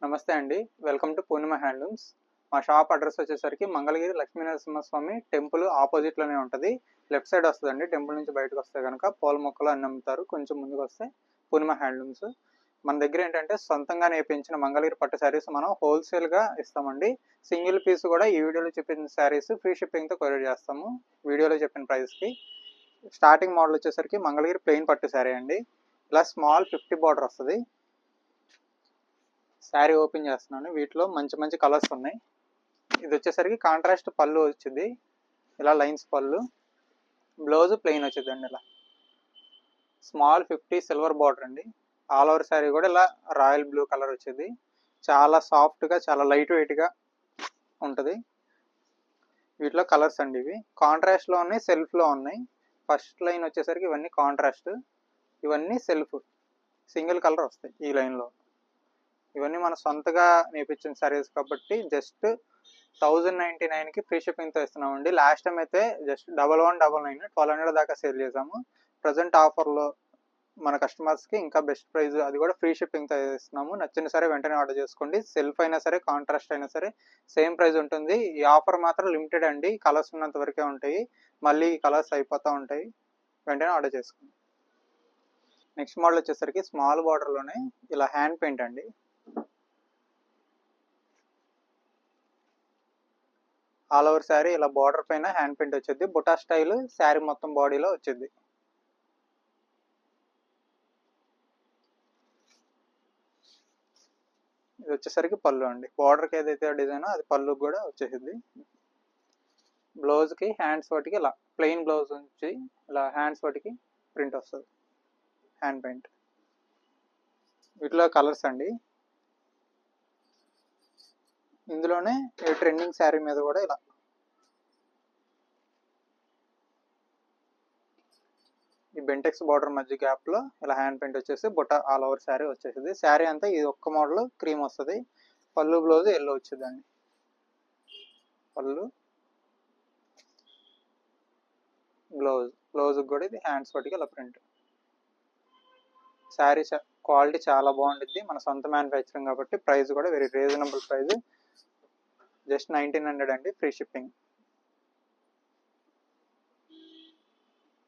నమస్తే అండి. Welcome to Purnima handlooms. మా షాప్ అడ్రస్ వచ్చేసరికి మంగళగిరి లక్ష్మీ నరసింహస్వామి టెంపుల్ ఆపోజిట్లోనే ఉంటుంది. లెఫ్ట్ సైడ్ వస్తుందండి. టెంపుల్ నుంచి బయటకు వస్తే కనుక పూల మొక్కలు అన్ని అమ్ముతారు. కొంచెం ముందుకు వస్తే పూర్ణిమ హ్యాండ్లూమ్స్. మన దగ్గర ఏంటంటే సొంతంగా నేర్పించిన మంగళగిరి పట్టు శారీస్ మనం హోల్సేల్గా ఇస్తామండి. సింగిల్ పీస్ కూడా ఈ వీడియోలో చెప్పిన శారీస్ ఫ్రీ షిప్పింగ్తో కొరియర్ చేస్తాము. వీడియోలో చెప్పిన ప్రైస్కి. స్టార్టింగ్ మోడల్ వచ్చేసరికి మంగళగిరి ప్లెయిన్ పట్టు శారీ అండి. ఇలా స్మాల్ 50 బార్డర్ వస్తుంది. శారీ ఓపెన్ చేస్తున్నాను. వీటిలో మంచి మంచి కలర్స్ ఉన్నాయి. ఇది వచ్చేసరికి కాంట్రాస్ట్ పళ్ళు వచ్చింది. ఇలా లైన్స్ పళ్ళు. బ్లౌజ్ ప్లెయిన్ వచ్చిందండి. ఇలా స్మాల్ 50 సిల్వర్ బార్డర్ అండి. ఆల్ ఓవర్ శారీ కూడా ఇలా రాయల్ బ్లూ కలర్ వచ్చింది. చాలా సాఫ్ట్గా చాలా లైట్ వెయిట్గా ఉంటుంది. వీటిలో కలర్స్ అండి. ఇవి కాంట్రాస్ట్లో ఉన్నాయి, సెల్ఫ్లో ఉన్నాయి. ఫస్ట్ లైన్ వచ్చేసరికి ఇవన్నీ కాంట్రాస్ట్, ఇవన్నీ సెల్ఫ్. సింగిల్ కలర్ వస్తాయి ఈ లైన్లో. ఇవన్నీ మన సొంతగా నేర్పించిన శారీస్ కాబట్టి జస్ట్ 1099కి ఫ్రీ షిప్పింగ్తో ఇస్తున్నామండి. లాస్ట్ టైం అయితే జస్ట్ 1199 1200 దాకా సేల్ చేసాము. ప్రజెంట్ ఆఫర్లో మన కస్టమర్స్కి ఇంకా బెస్ట్ ప్రైస్, అది కూడా ఫ్రీ షిప్పింగ్తో ఇస్తున్నాము. నచ్చిన సరే వెంటనే ఆర్డర్ చేసుకోండి. సెల్ఫ్ అయినా సరే కాంట్రాస్ట్ అయినా సరే సేమ్ ప్రైస్ ఉంటుంది. ఈ ఆఫర్ మాత్రం లిమిటెడ్ అండి. కలర్స్ ఉన్నంత వరకే ఉంటాయి. మళ్ళీ కలర్స్ అయిపోతూ ఉంటాయి. వెంటనే ఆర్డర్ చేసుకోండి. నెక్స్ట్ మోడల్ వచ్చేసరికి స్మాల్ బార్డర్లోనే ఇలా హ్యాండ్ పెయింట్ అండి. ఆల్ ఓవర్ శారీ ఇలా బార్డర్ పైన హ్యాండ్ పెయింట్ వచ్చింది. బుటా స్టైల్ శారీ మొత్తం బాడీలో వచ్చింది. ఇది వచ్చేసరికి పళ్ళు అండి. బార్డర్కి ఏదైతే డిజైన్ అది పళ్ళు కూడా వచ్చేసింది. బ్లౌజ్కి హ్యాండ్స్ వాటికి ఇలా ప్లెయిన్ బ్లౌజ్ నుంచి ఇలా హ్యాండ్స్ వాటికి ప్రింట్ వస్తుంది. Hand paint. వీటిలో కలర్స్ అండి. ఇందులోనే ట్రెండింగ్ శారీ మీద కూడా ఇలా ఈ బెంటెక్స్ బార్డర్ మధ్య గ్యాప్లో ఇలా హ్యాండ్ పెయింట్ వచ్చేసి బుట్ట ఆల్ ఓవర్ శారీ వచ్చేసింది. శారీ అంతా ఇది ఒక్క మోడల్ క్రీమ్ వస్తుంది. పళ్ళు బ్లౌజ్ ఎల్లో వచ్చిందండి. పళ్ళు బ్లౌజ్ కూడా ఇది హ్యాండ్స్ పట్టుకి ఇలా ప్రింట్. శారీ క్వాలిటీ చాలా బాగుంటుంది. మన సొంత మ్యానుఫ్యాక్చరింగ్ కాబట్టి ప్రైస్ కూడా వెరీ రీజనబుల్ ప్రైస్. జస్ట్ 1900 అండి, ఫ్రీ షిప్పింగ్.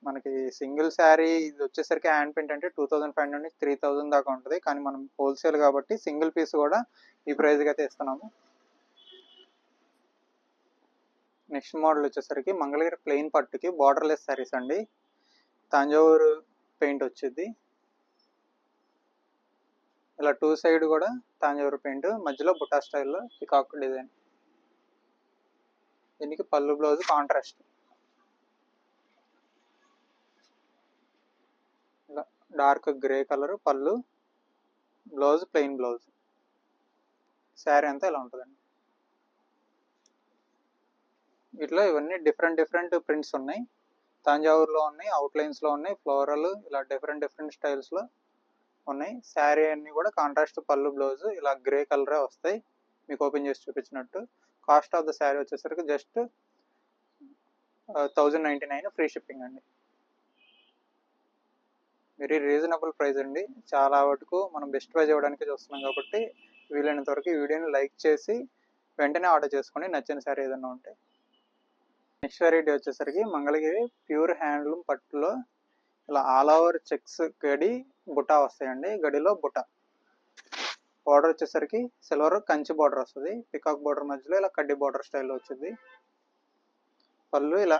మనకి సింగిల్ శారీ ఇది వచ్చేసరికి హ్యాండ్ పెయింట్ అంటే 2500 నుంచి 3000 దాకా ఉంటుంది. కానీ మనం హోల్సేల్ కాబట్టి సింగిల్ పీస్ కూడా ఈ ప్రైస్కి అయితే ఇస్తున్నాము. నెక్స్ట్ మోడల్ వచ్చేసరికి మంగళగిరి ప్లెయిన్ పట్టుకి బార్డర్లెస్ శారీస్ అండి. తంజావూరు పెయింట్ వచ్చింది. ఇలా టూ సైడ్ కూడా తంజావూరు పెయింట్, మధ్యలో బుటా స్టైల్లో పికాక్ డిజైన్. దీనికి పళ్ళు బ్లౌజ్ కాంట్రాస్ట్. ఇలా డార్క్ గ్రే కలర్ పళ్ళు, బ్లౌజ్ ప్లెయిన్ బ్లౌజ్. శారీ అంతా ఇలా ఉంటుందండి. వీటిలో ఇవన్నీ డిఫరెంట్ ప్రింట్స్ ఉన్నాయి. తంజావూరులో ఉన్నాయి, అవుట్లైన్స్లో ఉన్నాయి, ఫ్లోరల్, ఇలా డిఫరెంట్ స్టైల్స్లో ఉన్నాయి. శారీ అన్నీ కూడా కాంట్రాస్ట్ పళ్ళు బ్లౌజ్ ఇలా గ్రే కలరే వస్తాయి. మీకు ఓపెన్ చేసి చూపించినట్టు. కాస్ట్ ఆఫ్ ద శారీ వచ్చేసరికి జస్ట్ 1099 ఫ్రీ షిప్పింగ్ అండి. వెరీ రీజనబుల్ ప్రైస్ అండి. చాలా వరకు మనం బెస్ట్ ప్రైస్ ఇవ్వడానికి చూస్తున్నాం కాబట్టి వీలైనంత వరకు ఈ వీడియోని లైక్ చేసి వెంటనే ఆర్డర్ చేసుకోండి నచ్చిన శారీ ఏదైనా ఉంటే. నెక్స్ట్ వెరైటీ వచ్చేసరికి మంగళగిరి ప్యూర్ హ్యాండ్లూమ్ పట్టులో ఇలా ఆల్ ఓవర్ చెక్స్ గడి బుటా వస్తాయండి. గడిలో బుటా. బార్డర్ వచ్చేసరికి సిల్వర్ కంచి బార్డర్ వస్తుంది. పికాక్ బార్డర్ మధ్యలో ఇలా కడ్డీ బార్డర్ స్టైల్లో వచ్చింది. పళ్ళు ఇలా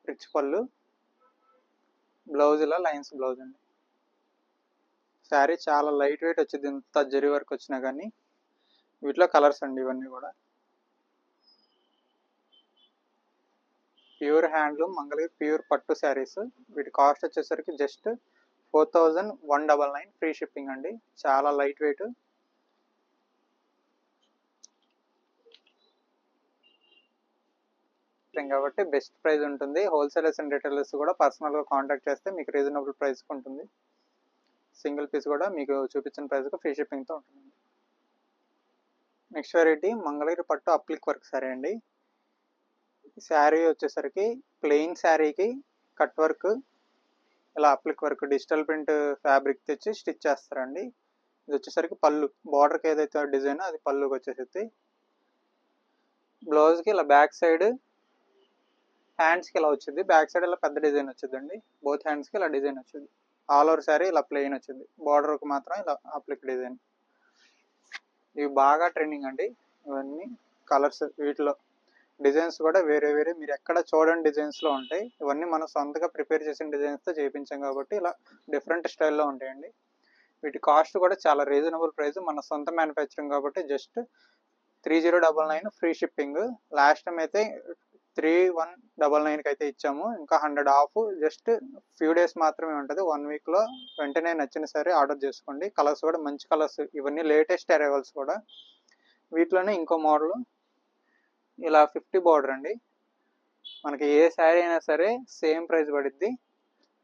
రిచ్ పళ్ళు, బ్లౌజ్ ఇలా లైన్స్ బ్లౌజ్ అండి. శారీ చాలా లైట్ వెయిట్ వచ్చింది ఇంత జరీ వర్క్ వచ్చినా కానీ. వీటిలో కలర్స్ అండి ఇవన్నీ కూడా. ప్యూర్ హ్యాండ్లూమ్ మంగళగిరి ప్యూర్ పట్టు శారీస్. వీటి కాస్ట్ వచ్చేసరికి జస్ట్ 4199 ఫ్రీ షిప్పింగ్ అండి. చాలా లైట్ వెయిట్. కాబట్టి బెస్ట్ ప్రైస్ ఉంటుంది. హోల్సేలర్స్ అండ్ రిటైలర్స్ కూడా పర్సనల్గా కాంటాక్ట్ చేస్తే మీకు రీజనబుల్ ప్రైస్కి ఉంటుంది. సింగిల్ పీస్ కూడా మీకు చూపించిన ప్రైస్కి ఫ్రీ షిప్పింగ్తో ఉంటుంది. నెక్స్ట్ వెరైటీ మంగళగిరి పట్టు అప్లిక్ వర్క్ శారీ అండి. శారీ వచ్చేసరికి ప్లెయిన్ శారీకి కట్ వర్క్ ఇలా అప్లిక్ వర్క్ డిజిటల్ ప్రింట్ ఫ్యాబ్రిక్ తెచ్చి స్టిచ్ చేస్తారండి. ఇది వచ్చేసరికి పళ్ళు, బార్డర్కి ఏదైతే డిజైన్ అది పళ్ళుకి వచ్చేసి. బ్లౌజ్కి ఇలా బ్యాక్ సైడ్ హ్యాండ్స్కి ఇలా వచ్చింది, బ్యాక్ సైడ్ ఇలా పెద్ద డిజైన్ వచ్చిందండి. బోత్ హ్యాండ్స్కి ఇలా డిజైన్ వచ్చింది. ఆల్ ఓవర్ శారీ ఇలా ప్లెయిన్ వచ్చింది, బార్డర్కి మాత్రం ఇలా అప్లిక్ డిజైన్. ఇవి బాగా ట్రెండింగ్ అండి. ఇవన్నీ కలర్స్, వీటిలో డిజైన్స్ కూడా వేరే వేరే మీరు ఎక్కడ చూడని డిజైన్స్లో ఉంటాయి. ఇవన్నీ మనం సొంతగా ప్రిపేర్ చేసిన డిజైన్స్తో చేయించాం కాబట్టి ఇలా డిఫరెంట్ స్టైల్లో ఉంటాయండి. వీటి కాస్ట్ కూడా చాలా రీజనబుల్ ప్రైస్, మన సొంత మ్యానుఫ్యాక్చరింగ్ కాబట్టి just 3099 free shipping. Last time అయితే 3199కి అయితే ఇచ్చాము, ఇంకా 100 ఆఫ్. జస్ట్ ఫ్యూ డేస్ మాత్రమే ఉంటుంది, 1 వీక్లో వెంటనే నచ్చిన సరే ఆర్డర్ చేసుకోండి. కలర్స్ కూడా మంచి కలర్స్, ఇవన్నీ లేటెస్ట్ అరైవల్స్ కూడా. వీటిలోనే ఇంకో మోడల్ ఇలా 50 బార్డర్ అండి. మనకి ఏ శారీ అయినా సరే సేమ్ ప్రైస్ పడుద్ది.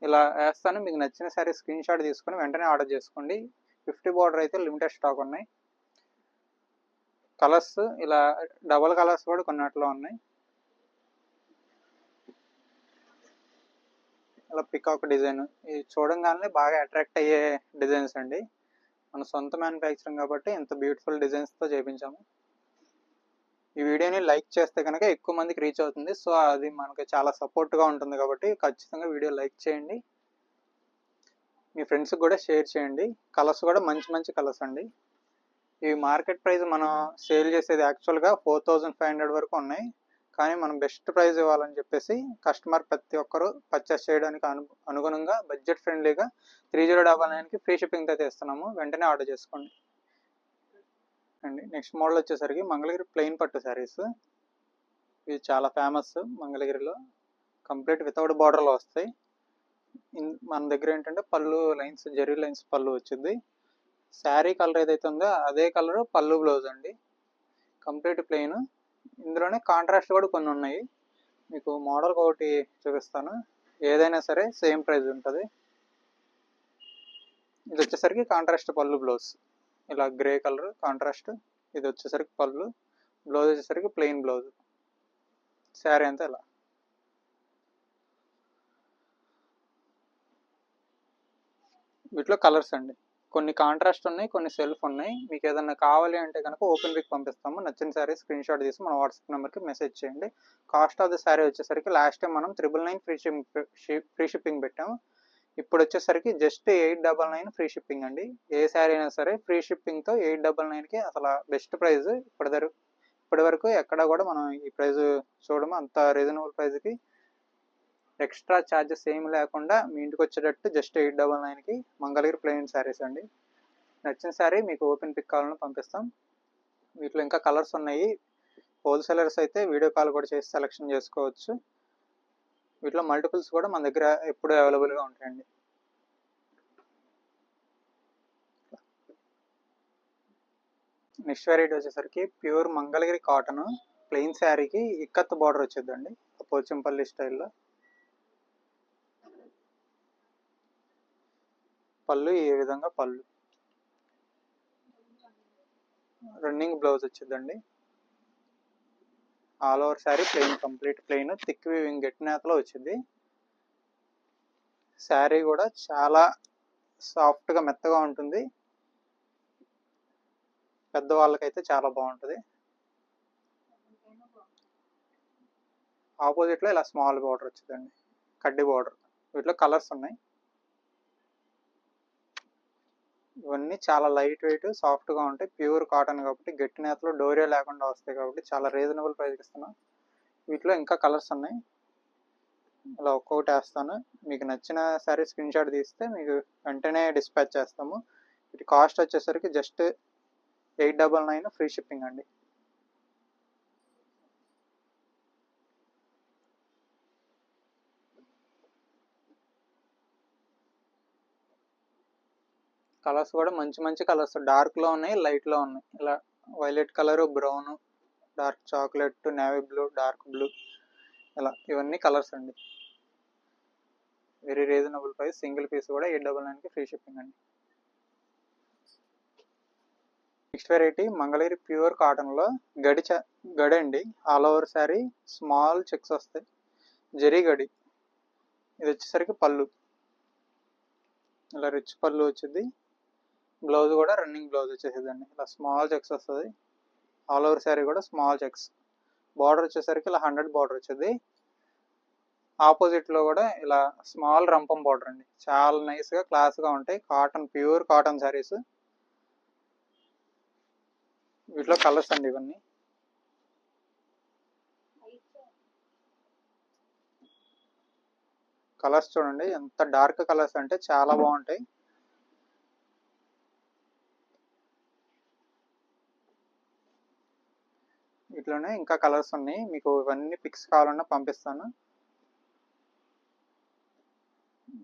ఇలా వేస్తాను, మీకు నచ్చిన శారీ స్క్రీన్ షాట్ తీసుకొని వెంటనే ఆర్డర్ చేసుకోండి. 50 బార్డర్ అయితే లిమిటెడ్ స్టాక్ ఉన్నాయి. కలర్స్ ఇలా డబల్ కలర్స్ కూడా కొన్నట్లో ఉన్నాయి. ఇలా పికాక్ డిజైన్, ఇది చూడంగానే బాగా అట్రాక్ట్ అయ్యే డిజైన్స్ అండి. మన సొంత మ్యానుఫ్యాక్చరింగ్ కాబట్టి ఇంత బ్యూటిఫుల్ డిజైన్స్తో చేయించాము. ఈ వీడియోని లైక్ చేస్తే కనుక ఎక్కువ మందికి రీచ్ అవుతుంది. సో అది మనకి చాలా సపోర్ట్గా ఉంటుంది కాబట్టి ఖచ్చితంగా వీడియో లైక్ చేయండి, మీ ఫ్రెండ్స్కి కూడా షేర్ చేయండి. కలర్స్ కూడా మంచి మంచి కలర్స్ అండి. ఈ మార్కెట్ ప్రైస్ మనం సేల్ చేసేది యాక్చువల్గా 4500 వరకు ఉన్నాయి, కానీ మనం బెస్ట్ ప్రైస్ ఇవ్వాలని చెప్పేసి కస్టమర్ ప్రతి ఒక్కరు పర్చేస్ చేయడానికి అనుగుణంగా బడ్జెట్ ఫ్రెండ్లీగా 3099కి ఫ్రీ షిప్పింగ్తో తెస్తున్నాము. వెంటనే ఆర్డర్ చేసుకోండి అండి. నెక్స్ట్ మోడల్ వచ్చేసరికి మంగళగిరి ప్లెయిన్ పట్టు శారీస్. ఇవి చాలా ఫేమస్ మంగళగిరిలో, కంప్లీట్ వితౌట్ బార్డర్లో వస్తాయి. మన దగ్గర ఏంటంటే పళ్ళు లైన్స్, జెరీ లైన్స్ పళ్ళు వచ్చింది. శారీ కలర్ ఏదైతే ఉందో అదే కలర్ పళ్ళు బ్లౌజ్ అండి, కంప్లీట్ ప్లెయిన్. ఇందులోనే కాంట్రాస్ట్ కూడా కొన్ని ఉన్నాయి, మీకు మోడల్ ఒకటి చూపిస్తాను. ఏదైనా సరే సేమ్ ప్రైస్ ఉంటుంది. ఇది వచ్చేసరికి కాంట్రాస్ట్ పళ్ళు బ్లౌజ్, ఇలా గ్రే కలర్ కాంట్రాస్ట్. ఇది వచ్చేసరికి పళ్ళు, బ్లౌజ్ వచ్చేసరికి ప్లెయిన్ బ్లౌజ్. శారీ అంతా ఇలా. వీటిలో కలర్స్ అండి, కొన్ని కాంట్రాస్ట్ ఉన్నాయి, కొన్ని సెల్ఫ్ ఉన్నాయి. మీకు ఏదన్నా కావాలి అంటే కనుక ఓపెన్ పిక్ పంపిస్తాము. నచ్చిన శారీ స్క్రీన్ షాట్ తీసి మన వాట్సాప్ నెంబర్కి మెసేజ్ చేయండి. కాస్ట్ ఆఫ్ ద శారీ వచ్చేసరికి లాస్ట్ టైం మనం 999 ఫ్రీ షిప్పింగ్ పెట్టాము. ఇప్పుడు వచ్చేసరికి జస్ట్ 899 ఫ్రీ షిప్పింగ్ అండి. ఏ శారీ అయినా సరే ఫ్రీ షిప్పింగ్తో 899కి అసలు బెస్ట్ ప్రైస్. ఇప్పటి వరకు ఎక్కడ కూడా మనం ఈ ప్రైస్ చూడము, అంత రీజనబుల్ ప్రైస్కి ఎక్స్ట్రా ఛార్జెస్ ఏమి లేకుండా మీ ఇంటికి వచ్చేటట్టు జస్ట్ 899కి మంగళగిరి ప్లెయిన్ శారీస్ అండి. నచ్చిన శారీ మీకు ఓపెన్ పిక్ కావాలని పంపిస్తాం. వీటిలో ఇంకా కలర్స్ ఉన్నాయి. హోల్సేలర్స్ అయితే వీడియో కాల్ కూడా చేసి సెలెక్షన్ చేసుకోవచ్చు. వీటిలో మల్టిపుల్స్ కూడా మన దగ్గర ఎప్పుడూ అవైలబుల్గా ఉంటాయండి. నెక్స్ట్ వెరైటీ వచ్చేసరికి ప్యూర్ మంగళగిరి కాటన్ ప్లెయిన్ శారీకి ఇక్కత్ బార్డర్ వచ్చేదండి, పోచంపల్లి స్టైల్లో. పళ్ళు ఈ విధంగా, పళ్ళు రన్నింగ్ బ్లౌజ్ వచ్చిందండి. All over sari plain, complete plain, thick weaving get నేతలో వచ్చింది. శారీ కూడా చాలా సాఫ్ట్గా మెత్తగా ఉంటుంది, పెద్దవాళ్ళకైతే చాలా బాగుంటుంది. ఆపోజిట్లో ఇలా స్మాల్ బార్డర్ వచ్చిందండి, కడ్డీ బార్డర్. వీటిలో కలర్స్ ఉన్నాయి. ఇవన్నీ చాలా లైట్ వెయిట్, సాఫ్ట్గా ఉంటాయి, ప్యూర్ కాటన్ కాబట్టి గట్టి నేతలో డోరియా లేకుండా వస్తాయి కాబట్టి చాలా రీజనబుల్ ప్రైస్కి ఇస్తున్నాం. వీటిలో ఇంకా కలర్స్ ఉన్నాయి, ఇలా ఒక్కొక్కటి వేస్తాను. మీకు నచ్చిన శారీ స్క్రీన్ షాట్ తీస్తే మీకు వెంటనే డిస్పాచ్ చేస్తాము. వీటి కాస్ట్ వచ్చేసరికి జస్ట్ 899 ఫ్రీ షిప్పింగ్ అండి. కలర్స్ కూడా మంచి మంచి కలర్స్, డార్క్లో ఉన్నాయి, లైట్లో ఉన్నాయి. ఇలా violet colour, brown, dark chocolate, navy blue, dark blue, ఇలా ఇవన్నీ కలర్స్ అండి. Very reasonable price, single piece కూడా 899కి ఫ్రీ షిప్పింగ్ అండి. నెక్స్ట్ వెరైటీ మంగళగిరి ప్యూర్ కాటన్లో గడి అండి. All over sari small checks వస్తాయి, జరీ గడి. ఇది వచ్చేసరికి పళ్ళు, ఇలా రిచ్ పళ్ళు వచ్చింది. బ్లౌజ్ కూడా రన్నింగ్ బ్లౌజ్ వచ్చేసేదండి, ఇలా స్మాల్ చెక్స్ వస్తుంది. ఆల్ ఓవర్ శారీ కూడా స్మాల్ చెక్స్. బార్డర్ వచ్చేసరికి ఇలా 100 బార్డర్ వచ్చేది. ఆపోజిట్లో కూడా ఇలా స్మాల్ రంపం బార్డర్ అండి, చాలా నైస్గా క్లాస్గా ఉంటాయి. Cotton, pure cotton saris. వీటిలో కలర్స్ అండి ఇవన్నీ. కలర్స్ చూడండి ఎంత డార్క్ కలర్స్ అంటే చాలా బాగుంటాయి. వీటిలోనే ఇంకా కలర్స్ ఉన్నాయి, మీకు ఇవన్నీ పిక్స్ కావాలన్నా పంపిస్తాను.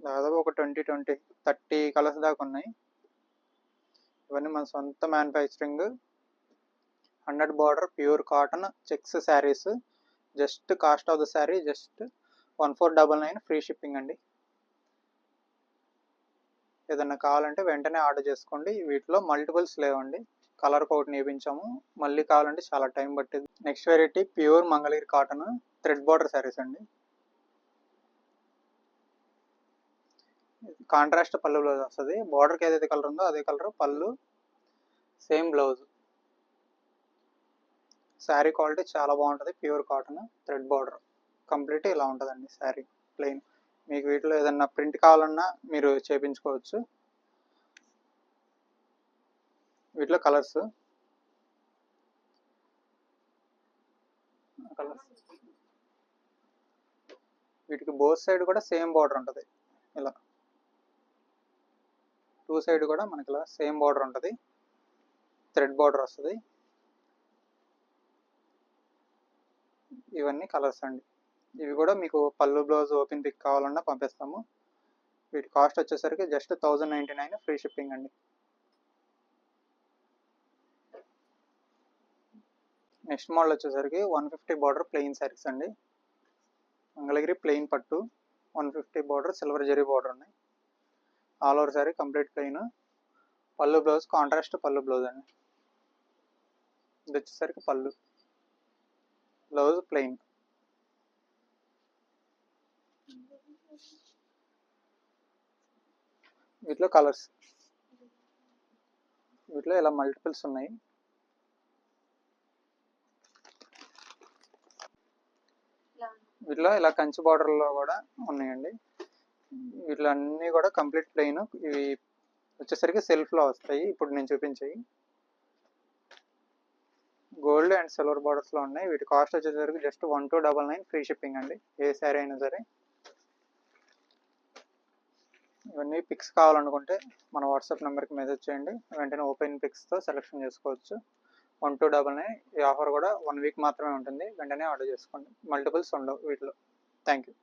దాదాపు ఒక 30 కలర్స్ దాకా ఉన్నాయి. ఇవన్నీ మన సొంత manufacturing, 100 border pure cotton checks saris. Just cost of the sari just 1499 free shipping అండి. ఏదన్నా కావాలంటే వెంటనే ఆర్డర్ చేసుకోండి. వీటిలో మల్టిపుల్స్ లేవండి, కలర్ కోట్ నేపించాము, మళ్ళీ కావాలంటే చాలా టైం పట్టింది. Next variety pure Mangalagiri cotton thread border saris అండి. కాంట్రాస్ట్ పళ్ళు బ్లౌజ్ వస్తుంది. బార్డర్కి ఏదైతే కలర్ ఉందో అదే కలర్ పళ్ళు, సేమ్ బ్లౌజ్. శారీ క్వాలిటీ చాలా బాగుంటుంది, pure cotton thread border. Complete ఇలా ఉంటుందండి శారీ ప్లెయిన్. మీకు వీటిలో ఏదన్నా ప్రింట్ కావాలన్నా మీరు చేయించుకోవచ్చు. వీటిలో కలర్స్ వీటికి బోత్ సైడ్ కూడా సేమ్ బార్డర్ ఉంటుంది. ఇలా 2 సైడ్ కూడా మనకి ఇలా సేమ్ బార్డర్ ఉంటుంది, థ్రెడ్ బార్డర్ వస్తుంది. ఇవన్నీ కలర్స్ అండి. ఇవి కూడా మీకు పళ్ళు బ్లౌజ్ ఓపెన్ పిక్ కావాలన్నా పంపిస్తాము. వీటి కాస్ట్ వచ్చేసరికి జస్ట్ 1099 ఫ్రీ షిప్పింగ్ అండి. నెక్స్ట్ మోడల్ వచ్చేసరికి 150 బార్డర్ ప్లెయిన్ శారీస్ అండి. మంగళగిరి ప్లెయిన్ పట్టు 150 బార్డర్ సిల్వర్ జరీ బార్డర్ ఉన్నాయి. All over sari complete plain. పళ్ళు బ్లౌజ్ కాంట్రాస్ట్ పళ్ళు బ్లౌజ్ అండి. ఇది వచ్చేసరికి పళ్ళు, బ్లౌజ్ ప్లెయిన్. వీటిలో కలర్స్, వీటిలో ఇలా మల్టిపుల్స్ ఉన్నాయి. వీటిలో ఇలా కంచి బార్డర్లో కూడా ఉన్నాయండి. వీటిలో అన్నీ కూడా కంప్లీట్ ప్లెయిన్. ఇవి వచ్చేసరికి సెల్ఫ్లో వస్తాయి. ఇప్పుడు నేను చూపించేవి గోల్డ్ అండ్ సిల్వర్ బార్డర్స్లో ఉన్నాయి. వీటి కాస్ట్ వచ్చేసరికి జస్ట్ 1299 ఫ్రీ షిప్పింగ్ అండి, ఏ శారీ అయినా సరే. ఇవన్నీ పిక్స్ కావాలనుకుంటే మన వాట్సాప్ నెంబర్కి మెసేజ్ చేయండి, వెంటనే ఓపెన్ పిక్స్తో సెలెక్షన్ చేసుకోవచ్చు. 1299. ఈ ఆఫర్ కూడా 1 వీక్ మాత్రమే ఉంటుంది, వెంటనే ఆర్డర్ చేసుకోండి. మల్టిపుల్స్ ఉండవు వీటిలో. Thank you.